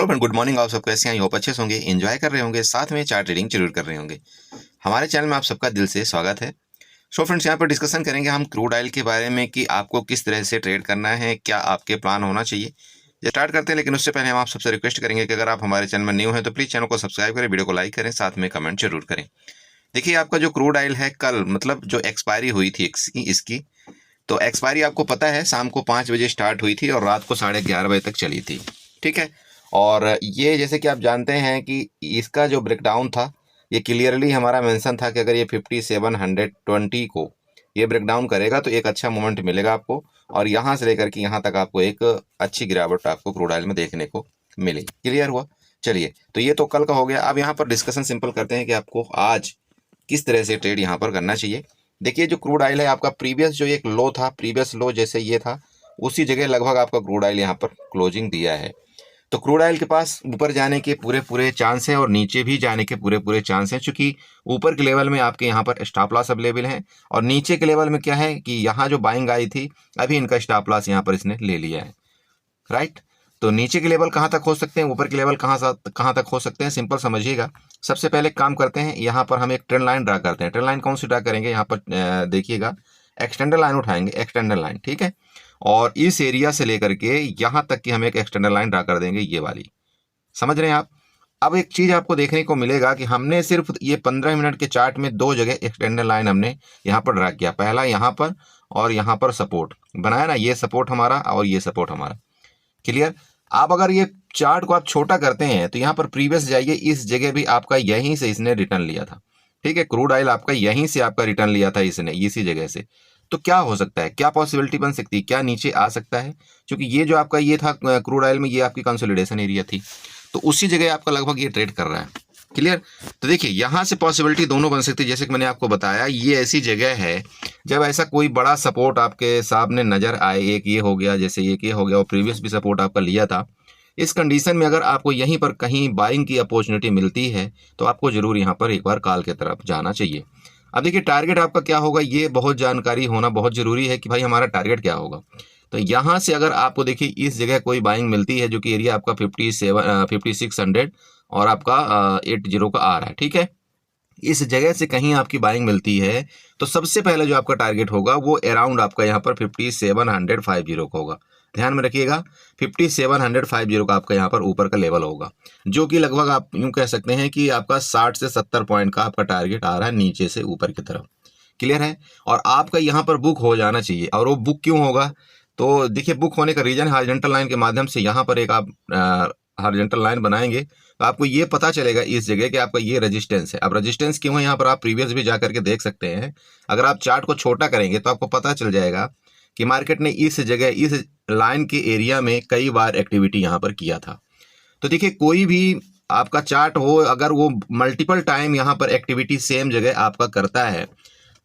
Hello friend, good morning. आप सब कैसे हैं? होप अच्छे से होंगे, एंजॉय कर रहे होंगे, साथ में चार्ट रीडिंग जरूर कर रहे होंगे। हमारे चैनल में आप सबका दिल से स्वागत है। सो फ्रेंड्स, यहाँ पर डिस्कशन करेंगे हम क्रूड ऑयल के बारे में कि आपको किस तरह से ट्रेड करना है, क्या आपके प्लान होना चाहिए। ये स्टार्ट करते हैं, लेकिन उससे पहले हम आप सबसे रिक्वेस्ट करेंगे कि अगर आप हमारे चैनल में न्यू हैं तो प्लीज़ चैनल को सब्सक्राइब करें, वीडियो को लाइक करें, साथ में कमेंट जरूर करें। देखिए, आपका जो क्रूड ऑयल है कल मतलब जो एक्सपायरी हुई थी इसकी तो एक्सपायरी आपको पता है शाम को 5 बजे स्टार्ट हुई थी और रात को 11:30 बजे तक चली थी। ठीक है। और ये जैसे कि आप जानते हैं कि इसका जो ब्रेकडाउन था, ये क्लियरली हमारा मेंशन था कि अगर ये 5720 को ये ब्रेकडाउन करेगा तो एक अच्छा मोमेंट मिलेगा आपको, और यहाँ से लेकर के यहाँ तक आपको एक अच्छी गिरावट आपको क्रूड ऑयल में देखने को मिलेगी। क्लियर हुआ? चलिए, तो ये तो कल का हो गया। अब यहाँ पर डिस्कशन सिंपल करते हैं कि आपको आज किस तरह से ट्रेड यहाँ पर करना चाहिए। देखिए, जो क्रूड ऑयल है आपका प्रीवियस जो एक लो था, प्रीवियस लो जैसे ये था, उसी जगह लगभग आपका क्रूड ऑयल यहाँ पर क्लोजिंग दिया है। तो क्रूड ऑयल के पास ऊपर जाने के पूरे पूरे चांस हैं और नीचे भी जाने के पूरे पूरे चांस हैं, क्योंकि ऊपर के लेवल में आपके यहाँ पर स्टॉप लॉस अवेलेबल है और नीचे के लेवल में क्या है कि यहाँ जो बाइंग आई थी अभी इनका स्टॉप लॉस यहाँ पर इसने ले लिया है। राइट। तो नीचे के लेवल कहाँ तक हो सकते हैं, ऊपर के लेवल कहाँ तक हो सकते हैं, सिंपल समझिएगा। सबसे पहले काम करते हैं, यहाँ पर हम एक ट्रेंड लाइन ड्रा करते हैं। ट्रेंड लाइन कौन सी ड्रा करेंगे, यहाँ पर देखिएगा, एक्सटेंडर लाइन उठाएंगे, एक्सटेंडर लाइन। ठीक है। और इस एरिया से लेकर के यहाँ तक की हम एक एक्सटेंडर लाइन ड्रा कर देंगे, ये वाली। समझ रहे हैं आप? अब एक चीज आपको देखने को मिलेगा कि हमने सिर्फ ये 15 मिनट के चार्ट में दो जगह एक्सटेंडर लाइन हमने यहाँ पर ड्रा किया। पहला यहाँ पर और यहाँ पर सपोर्ट बनाया ना, ये सपोर्ट हमारा और ये सपोर्ट हमारा। क्लियर? आप अगर ये चार्ट को आप छोटा करते हैं तो यहाँ पर प्रीवियस जाइए, इस जगह भी आपका यहीं से इसने रिटर्न लिया था। ठीक है, क्रूड ऑयल आपका यहीं से आपका रिटर्न लिया था इसने, इसी जगह से। तो क्या हो सकता है, क्या पॉसिबिलिटी बन सकती है, क्या नीचे आ सकता है? क्योंकि ये जो आपका ये था क्रूड ऑयल में, ये आपकी कंसोलिडेशन एरिया थी, तो उसी जगह आपका लगभग ये ट्रेड कर रहा है। क्लियर? तो देखिए, यहां से पॉसिबिलिटी दोनों बन सकती है। जैसे कि मैंने आपको बताया, ये ऐसी जगह है जब ऐसा कोई बड़ा सपोर्ट आपके सामने नजर आए, एक ये हो गया, जैसे एक ये हो गया और प्रीवियस भी सपोर्ट आपका लिया था। इस कंडीशन में अगर आपको यहीं पर कहीं बाइंग की अपॉर्चुनिटी मिलती है तो आपको जरूर यहाँ पर एक बार कॉल की तरफ जाना चाहिए। अब देखिए, टारगेट आपका क्या होगा, ये बहुत जानकारी होना बहुत जरूरी है कि भाई हमारा टारगेट क्या होगा। तो यहाँ से अगर आपको देखिए इस जगह कोई बाइंग मिलती है, जो कि एरिया आपका 5600 और आपका 80 का आ रहा है। ठीक है, इस जगह से कहीं आपकी बाइंग मिलती है तो सबसे पहले जो आपका टारगेट होगा वो अराउंड आपका यहाँ पर 5750 का होगा। ध्यान में रखिएगा, 5750 का आपका यहाँ पर ऊपर का लेवल होगा, जो कि लगभग आप यूं कह सकते हैं कि आपका 60 से 70 पॉइंट का आपका टारगेट आ रहा है नीचे से ऊपर की तरफ। क्लियर है? और आपका यहाँ पर बुक हो जाना चाहिए। और वो बुक क्यों होगा, तो देखिए, बुक होने का रीजन, हॉरिजॉन्टल लाइन के माध्यम से यहाँ पर एक आप हॉरिजॉन्टल लाइन बनाएंगे तो आपको ये पता चलेगा इस जगह कि आपका ये रेजिस्टेंस है। अब रेजिस्टेंस क्यों है यहाँ पर आप प्रीवियस भी जा करके देख सकते हैं। अगर आप चार्ट को छोटा करेंगे तो आपको पता चल जाएगा कि मार्केट ने इस जगह, इस लाइन के एरिया में कई बार एक्टिविटी यहाँ पर किया था। तो देखिए, कोई भी आपका चार्ट हो, अगर वो मल्टीपल टाइम यहाँ पर एक्टिविटी सेम जगह आपका करता है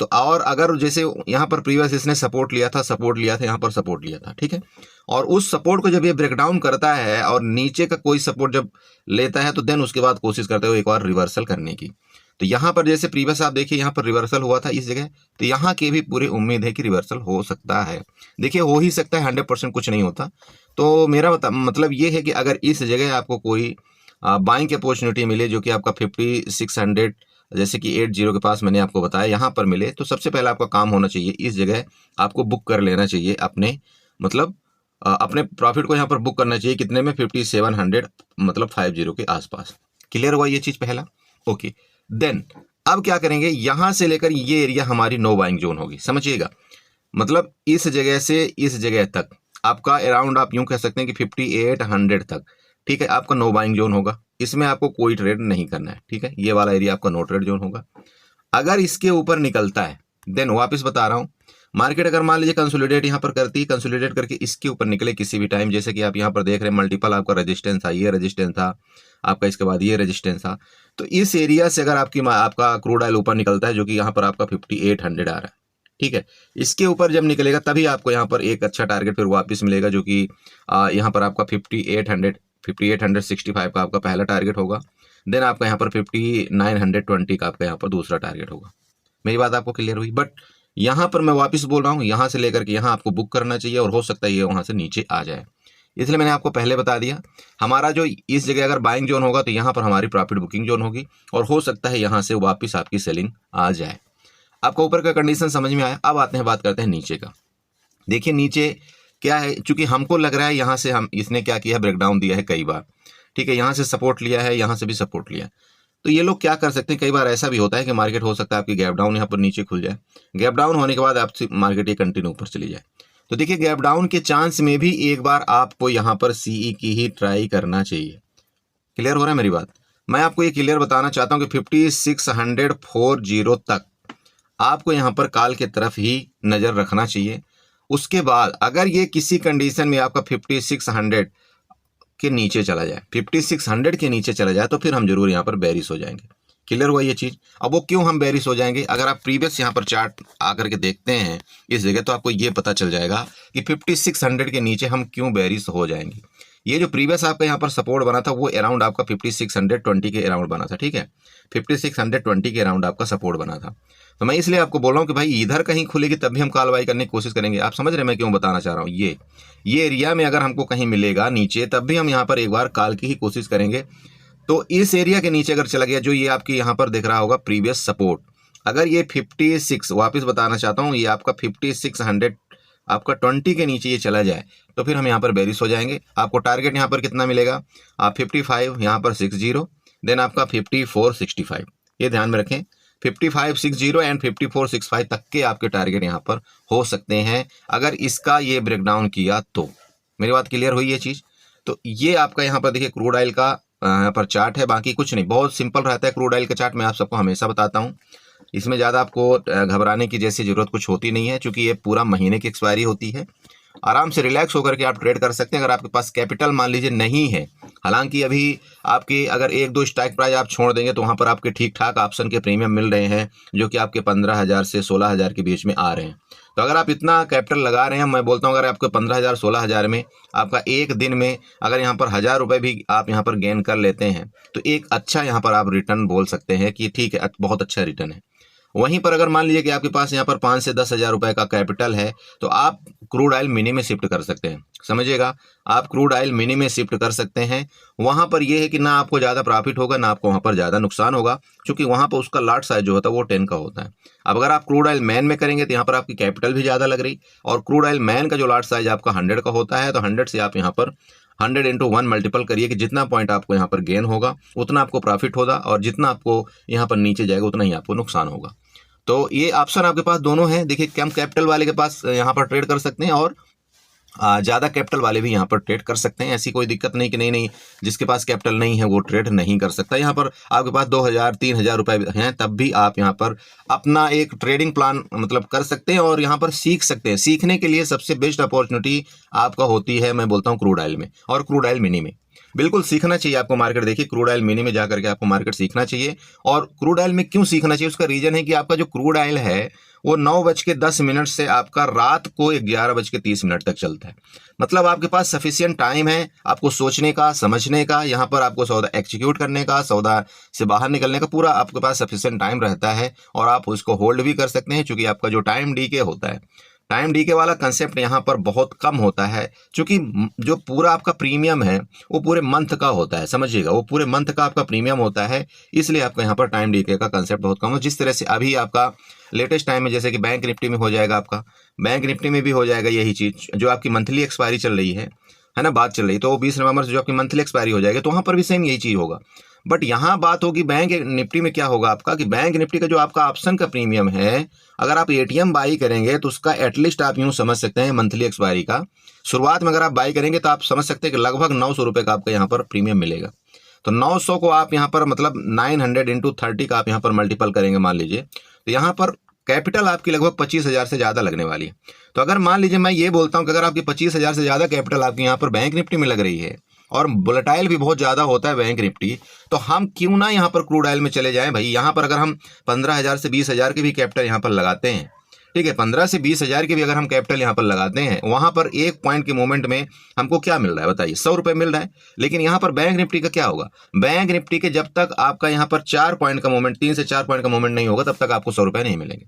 तो, और अगर जैसे यहाँ पर प्रीवियस इसने सपोर्ट लिया था, यहाँ पर सपोर्ट लिया था। ठीक है, और उस सपोर्ट को जब ये ब्रेकडाउन करता है और नीचे का कोई सपोर्ट जब लेता है तो देन उसके बाद कोशिश करते हो एक बार रिवर्सल करने की। तो यहाँ पर जैसे प्रीवियस आप देखिए, यहाँ पर रिवर्सल हुआ था इस जगह, तो यहाँ की भी पूरी उम्मीद है कि रिवर्सल हो सकता है। देखिए, हो ही सकता है, 100% कुछ नहीं होता। तो मेरा मतलब ये है कि अगर इस जगह आपको कोई बाइंग की अपॉर्चुनिटी मिले, जो कि आपका 5600 जैसे कि 80 के पास मैंने आपको बताया यहाँ पर मिले, तो सबसे पहले आपका काम होना चाहिए, इस जगह आपको बुक कर लेना चाहिए अपने, मतलब अपने प्रॉफिट को यहाँ पर बुक करना चाहिए। कितने में? 5700 मतलब 50 के आसपास। क्लियर हुआ ये चीज पहला? ओके। देन अब क्या करेंगे, यहां से लेकर ये एरिया हमारी नो बाइंग जोन होगी। समझिएगा, मतलब इस जगह से इस जगह तक आपका अराउंड आप यूं कह सकते हैं कि 5800 तक, ठीक है, आपका नो बाइंग जोन होगा। इसमें आपको कोई ट्रेड नहीं करना है। ठीक है, ये वाला एरिया आपका नो ट्रेड जोन होगा। अगर इसके ऊपर निकलता है, देन वापस बता रहा हूं, मार्केट अगर मान लीजिए कंसोलिडेट यहाँ पर करती है, कंसोलिडेट करके इसके ऊपर निकले किसी भी टाइम, जैसे कि आप यहाँ पर देख रहे हैं मल्टीपल आपका रेजिस्टेंस था, ये रेजिस्टेंस था आपका, इसके बाद ये रेजिस्टेंस था, तो इस एरिया से अगर आपका क्रूड ऑयल ऊपर निकलता है, जो कि यहाँ पर आपका 5800 आ रहा है। ठीक है, इसके ऊपर जब निकलेगा तभी आपको यहाँ पर एक अच्छा टारगेट फिर वापस मिलेगा, जो कि यहाँ पर आपका 5865 का आपका पहला टारगेट होगा। देन आपका यहाँ पर 5920 का आपका यहाँ पर दूसरा टारगेट होगा। मेरी बात आपको क्लियर हुई? बट यहाँ पर मैं वापस बोल रहा हूँ, यहाँ से लेकर के यहाँ आपको बुक करना चाहिए और हो सकता है ये वहाँ से नीचे आ जाए। इसलिए मैंने आपको पहले बता दिया, हमारा जो इस जगह अगर बाइंग जोन होगा तो यहाँ पर हमारी प्रॉफिट बुकिंग जोन होगी और हो सकता है यहाँ से वापस आपकी सेलिंग आ जाए। आपको ऊपर का कंडीशन समझ में आया। अब आते हैं, बात करते हैं नीचे का। देखिए नीचे क्या है, चूंकि हमको लग रहा है यहाँ से हम इसने क्या किया है, ब्रेकडाउन दिया है कई बार, ठीक है, यहाँ से सपोर्ट लिया है, यहाँ से भी सपोर्ट लिया है। तो ये लोग क्या कर सकते हैं, कई बार ऐसा भी होता है कि मार्केट हो सकता है आपकी गैप डाउन यहाँ पर नीचे खुल जाए, गैप डाउन होने के बाद आपसे मार्केट ये कंटिन्यू ऊपर चली जाए। तो देखिए गैप डाउन के चांस में भी एक बार आपको यहाँ पर सीई की ही ट्राई करना चाहिए। क्लियर हो रहा है मेरी बात? मैं आपको ये क्लियर बताना चाहता हूँ कि 5640 तक आपको यहाँ पर कॉल की तरफ ही नज़र रखना चाहिए। उसके बाद अगर ये किसी कंडीशन में आपका 5600 के नीचे चला जाए, 5600 के नीचे चला जाए, तो फिर हम जरूर यहाँ पर बेरिश हो जाएंगे। क्लियर हुआ ये चीज़? अब वो क्यों हम बेरिश हो जाएंगे, अगर आप प्रीवियस यहाँ पर चार्ट आकर के देखते हैं इस जगह, तो आपको ये पता चल जाएगा कि 5600 के नीचे हम क्यों बेरिश हो जाएंगे। ये जो प्रीवियस आपका यहाँ पर सपोर्ट बना था वो अराउंड आपका 5620 के अराउंड बना था, ठीक है, 5620 के अराउंड आपका सपोर्ट बना था। तो मैं इसलिए आपको बोल रहा हूँ कि भाई इधर कहीं खुलेगी तब भी हम कॉल बाई करने की कोशिश करेंगे। आप समझ रहे हैं मैं क्यों बताना चाह रहा हूँ? ये एरिया में अगर हमको कहीं मिलेगा नीचे, तब भी हम यहाँ पर एक बार कॉल की ही कोशिश करेंगे। तो इस एरिया के नीचे अगर चला गया, जो ये आपकी यहाँ पर दिख रहा होगा प्रीवियस सपोर्ट, अगर ये 56, वापस बताना चाहता हूँ, ये आपका 5600 आपका 20 के नीचे ये चला जाए, तो फिर हम यहाँ पर बेरिश हो जाएंगे। आपको टारगेट यहाँ पर कितना मिलेगा, आप 55 यहाँ पर 60, देन आपका 5465, ये ध्यान में रखें, 5560 एंड 5465 तक के आपके टारगेट यहाँ पर हो सकते हैं अगर इसका ये ब्रेकडाउन किया तो। मेरी बात क्लियर हुई ये चीज़? तो ये आपका यहाँ पर देखिए क्रूड ऑयल का यहाँ पर चार्ट है, बाकी कुछ नहीं, बहुत सिंपल रहता है क्रूड ऑयल का चार्ट। मैं आप सबको हमेशा बताता हूँ, इसमें ज़्यादा आपको घबराने की जैसी ज़रूरत कुछ होती नहीं है, क्योंकि ये पूरा महीने की एक्सपायरी होती है। आराम से रिलैक्स होकर के आप ट्रेड कर सकते हैं। अगर आपके पास कैपिटल मान लीजिए नहीं है, हालांकि अभी आपके अगर 1-2 स्ट्राइक प्राइस आप छोड़ देंगे तो वहाँ पर आपके ठीक ठाक ऑप्शन के प्रीमियम मिल रहे हैं, जो कि आपके 15,000 से 16,000 के बीच में आ रहे हैं। तो अगर आप इतना कैपिटल लगा रहे हैं, मैं बोलता हूँ अगर आपके 15,000 16,000 में आपका एक दिन में अगर यहाँ पर 1,000 रुपये भी आप यहाँ पर गेन कर लेते हैं, तो एक अच्छा यहाँ पर आप रिटर्न बोल सकते हैं कि ठीक है, बहुत अच्छा रिटर्न है। वहीं पर अगर मान लीजिए कि आपके पास यहाँ पर 5 से 10,000 रुपये का कैपिटल है, तो आप क्रूड ऑयल मिनी में शिफ्ट कर सकते हैं। समझिएगा, आप क्रूड ऑयल मिनी में शिफ्ट कर सकते हैं। वहाँ पर यह है कि ना आपको ज़्यादा प्रॉफिट होगा, ना आपको वहाँ पर ज़्यादा नुकसान होगा, क्योंकि वहाँ पर उसका लॉट साइज जो होता है वो 10 का होता है। अब अगर आप क्रूड ऑयल मैन में करेंगे तो यहाँ पर आपकी कैपिटल भी ज़्यादा लग रही, और क्रूड ऑयल मैन का जो लॉट साइज आपका 100 का होता है, तो 100 से आप यहाँ पर 100 × 1 मल्टीपल करिए कि जितना पॉइंट आपको यहाँ पर गेन होगा उतना आपको प्रॉफिट होगा, और जितना आपको यहाँ पर नीचे जाएगा उतना ही आपको नुकसान होगा। तो ये ऑप्शन आपके पास दोनों हैं। देखिए कम कैपिटल वाले के पास यहाँ पर ट्रेड कर सकते हैं, और ज़्यादा कैपिटल वाले भी यहाँ पर ट्रेड कर सकते हैं। ऐसी कोई दिक्कत नहीं कि नहीं जिसके पास कैपिटल नहीं है वो ट्रेड नहीं कर सकता। यहाँ पर आपके पास 2,000-3,000 रुपये हैं, तब भी आप यहाँ पर अपना एक ट्रेडिंग प्लान मतलब कर सकते हैं और यहाँ पर सीख सकते हैं। सीखने के लिए सबसे बेस्ट अपॉर्चुनिटी आपका होती है, मैं बोलता हूँ, क्रूड ऑयल में और क्रूड ऑयल मिनी में। बिल्कुल सीखना चाहिए आपको मार्केट। देखिए क्रूड ऑयल मिनी में जाकर के आपको मार्केट सीखना चाहिए। और क्रूड ऑयल में क्यों सीखना चाहिए, उसका रीजन है कि आपका जो क्रूड ऑयल है वो 9:10 से आपका रात को 11:30 तक चलता है। मतलब आपके पास सफिशिएंट टाइम है आपको सोचने का, समझने का, यहाँ पर आपको सौदा एक्जीक्यूट करने का, सौदा से बाहर निकलने का पूरा आपके पास सफिशिएंट टाइम रहता है, और आप उसको होल्ड भी कर सकते हैं, क्योंकि आपका जो टाइम डीके होता है, टाइम डीके वाला कंसेप्ट यहाँ पर बहुत कम होता है, क्योंकि जो पूरा आपका प्रीमियम है वो पूरे मंथ का होता है। समझिएगा, वो पूरे मंथ का आपका प्रीमियम होता है, इसलिए आपका यहाँ पर टाइम डीके का कंसेप्ट बहुत कम है। जिस तरह से अभी आपका लेटेस्ट टाइम में जैसे कि बैंक निफ्टी में हो जाएगा, आपका बैंक निफ्टी में भी हो जाएगा यही चीज़, जो आपकी मंथली एक्सपायरी चल रही है ना, बात चल रही, तो 20 नवंबर से जो आपकी मंथली एक्सपायरी हो जाएगी, तो वहाँ पर भी सेम यही चीज़ होगा। बट यहाँ बात होगी बैंक निफ्टी में क्या होगा आपका, कि बैंक निफ्टी का जो आपका ऑप्शन का प्रीमियम है, अगर आप एटीएम बाई करेंगे तो उसका एटलीस्ट आप यूँ समझ सकते हैं मंथली एक्सपायरी का शुरुआत में अगर आप बाई करेंगे तो आप समझ सकते हैं कि लगभग 900 रुपये का आपका यहाँ पर प्रीमियम मिलेगा। तो 900 को आप यहाँ पर मतलब 900 × 30 का आप यहाँ पर मल्टीपल करेंगे मान लीजिए, तो यहाँ पर कैपिटल आपकी लगभग 25,000 से ज़्यादा लगने वाली है। तो अगर मान लीजिए मैं ये बोलता हूँ कि अगर आपकी 25,000 से ज़्यादा कैपिटल आपकी यहाँ पर बैंक निफ्टी में लग रही है और वोलेटाइल भी बहुत ज़्यादा होता है बैंक निफ्टी, तो हम क्यों ना यहाँ पर क्रूड ऑयल में चले जाएं भाई। यहाँ पर अगर हम 15,000 से 20,000 के भी कैपिटल यहाँ पर लगाते हैं, ठीक है, 15 से 20,000 के भी अगर हम कैपिटल यहाँ पर लगाते हैं, वहाँ पर एक पॉइंट के मोमेंट में हमको क्या मिल रहा है बताइए, 100 रुपये मिल रहा है। लेकिन यहाँ पर बैंक निफ्टी का क्या होगा, बैंक निफ्टी के जब तक आपका यहाँ पर 4 पॉइंट का मोमेंट, 3 से 4 पॉइंट का मोमेंट नहीं होगा, तब तक आपको 100 रुपये नहीं मिलेंगे।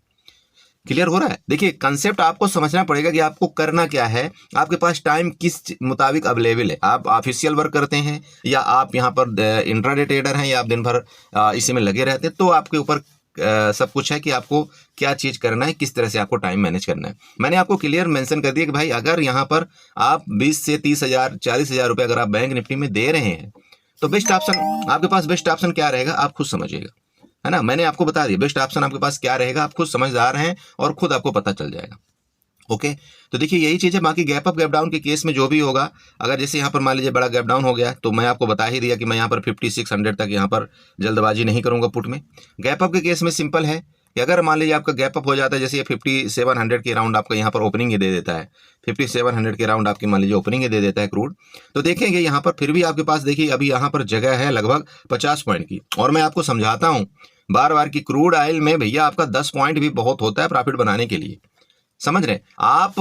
क्लियर हो रहा है? देखिए कंसेप्ट आपको समझना पड़ेगा कि आपको करना क्या है, आपके पास टाइम किस मुताबिक अवेलेबल है। आप ऑफिशियल वर्क करते हैं या आप यहाँ पर इंट्राडे ट्रेडर हैं या आप दिन भर इसी में लगे रहते हैं, तो आपके ऊपर सब कुछ है कि आपको क्या चीज़ करना है, किस तरह से आपको टाइम मैनेज करना है। मैंने आपको क्लियर मेंशन कर दिया कि भाई अगर यहाँ पर आप 20 से 30,000 40,000 रुपये अगर आप बैंक निफ्टी में दे रहे हैं तो बेस्ट ऑप्शन आपके पास, बेस्ट ऑप्शन क्या रहेगा आप खुद समझिएगा, है ना। मैंने आपको बता दिया बेस्ट ऑप्शन आपके पास क्या रहेगा, आप खुद समझदार हैं और खुद आपको पता चल जाएगा। ओके तो देखिए यही चीज़ है। बाकी गैप अप गैप डाउन के केस में जो भी होगा, अगर जैसे यहाँ पर मान लीजिए बड़ा गैप डाउन हो गया तो मैं आपको बता ही दिया कि मैं यहाँ पर 5600 तक यहाँ पर जल्दबाजी नहीं करूँगा पुट में। गैप अप के केस में सिंपल है कि अगर मान लीजिए आपका गैप अप हो जाता है, जैसे ये 5700 के राउंड आपका यहाँ पर ओपनिंग ही दे देता है, 5700 के राउंड आपकी मान लीजिए ओपनिंग ही दे देता है क्रूड, तो देखेंगे यहाँ पर फिर भी आपके पास देखिए अभी यहाँ पर जगह है लगभग 50 पॉइंट की। और मैं आपको समझाता हूँ बार बार कि क्रूड ऑयल में भैया आपका 10 पॉइंट भी बहुत होता है प्रॉफिट बनाने के लिए, समझ रहे आप।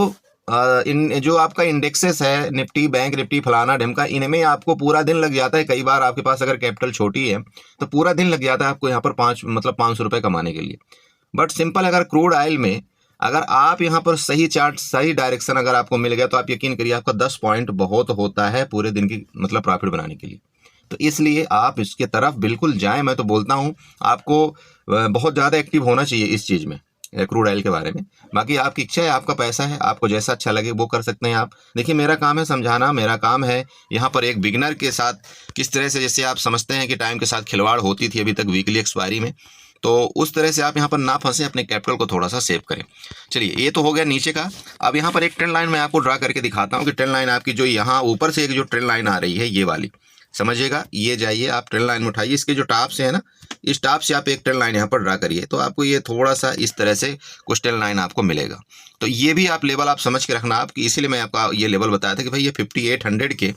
इन जो आपका इंडेक्सेस है निफ्टी, बैंक निफ्टी, फलाना ढिमका, इनमें आपको पूरा दिन लग जाता है। कई बार आपके पास अगर कैपिटल छोटी है तो पूरा दिन लग जाता है आपको यहाँ पर 500 रुपये कमाने के लिए। बट सिंपल अगर क्रूड ऑयल में अगर आप यहाँ पर सही चार्ट, सही डायरेक्शन अगर आपको मिल गया तो आप यकीन करिए आपका 10 पॉइंट बहुत होता है पूरे दिन की प्रॉफिट बनाने के लिए। तो इसलिए आप इसके तरफ बिल्कुल जाएं। मैं तो बोलता हूं आपको बहुत ज़्यादा एक्टिव होना चाहिए इस चीज़ में, क्रूड ऑयल के बारे में। बाकी आपकी इच्छा है, आपका पैसा है, आपको जैसा अच्छा लगे वो कर सकते हैं आप। देखिए मेरा काम है समझाना, मेरा काम है यहाँ पर एक बिगनर के साथ किस तरह से, जैसे आप समझते हैं कि टाइम के साथ खिलवाड़ होती थी अभी तक वीकली एक्सपायरी में, तो उस तरह से आप यहाँ पर ना फंसे, अपने कैपिटल को थोड़ा सा सेव करें। चलिए ये तो हो गया नीचे का। अब यहाँ पर एक ट्रेंड लाइन मैं आपको ड्रा करके दिखाता हूँ कि ट्रेंड लाइन आपकी जो यहाँ ऊपर से एक जो ट्रेंड लाइन आ रही है ये वाली, समझिएगा। ये जाइए आप ट्रेंड लाइन में उठाइए, इसके जो टॉप से है ना, इस टॉप से आप एक ट्रेंड लाइन यहाँ पर ड्रा करिए तो आपको ये थोड़ा सा इस तरह से कुछ ट्रेंड लाइन आपको मिलेगा। तो ये भी आप लेवल आप समझ के रखना आप, इसीलिए मैं आपका ये लेवल बताया था कि भाई ये 5800 के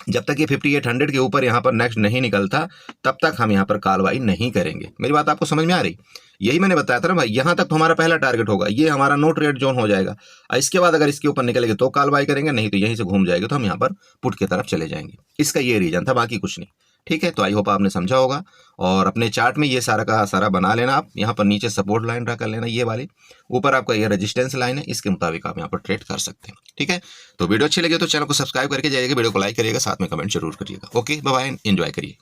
जब तक ये 5800 के ऊपर यहाँ पर नेक्स्ट नहीं निकलता तब तक हम यहाँ पर कार्रवाई नहीं करेंगे। मेरी बात आपको समझ में आ रही? यही मैंने बताया था ना भाई, यहाँ तक तो हमारा पहला टारगेट होगा, ये हमारा नो ट्रेड जोन हो जाएगा। इसके बाद अगर इसके ऊपर निकलेंगे तो कार्रवाई करेंगे, नहीं तो यहीं से घूम जाएगा तो हम यहाँ पर पुट की तरफ चले जाएंगे। इसका ये रीजन था, बाकी कुछ नहीं। ठीक है, तो आई होप आपने समझा होगा। और अपने चार्ट में ये सारा का सारा बना लेना आप। यहाँ पर नीचे सपोर्ट लाइन ड्रा कर लेना ये वाली, ऊपर आपका ये रेजिस्टेंस लाइन है, इसके मुताबिक आप यहाँ पर ट्रेड कर सकते हैं। ठीक है, तो वीडियो अच्छी लगी तो चैनल को सब्सक्राइब करके जाइएगा, वीडियो को लाइक करिएगा, साथ में कमेंट जरूर करिएगा। ओके बाय बाय, एंजॉय करिए।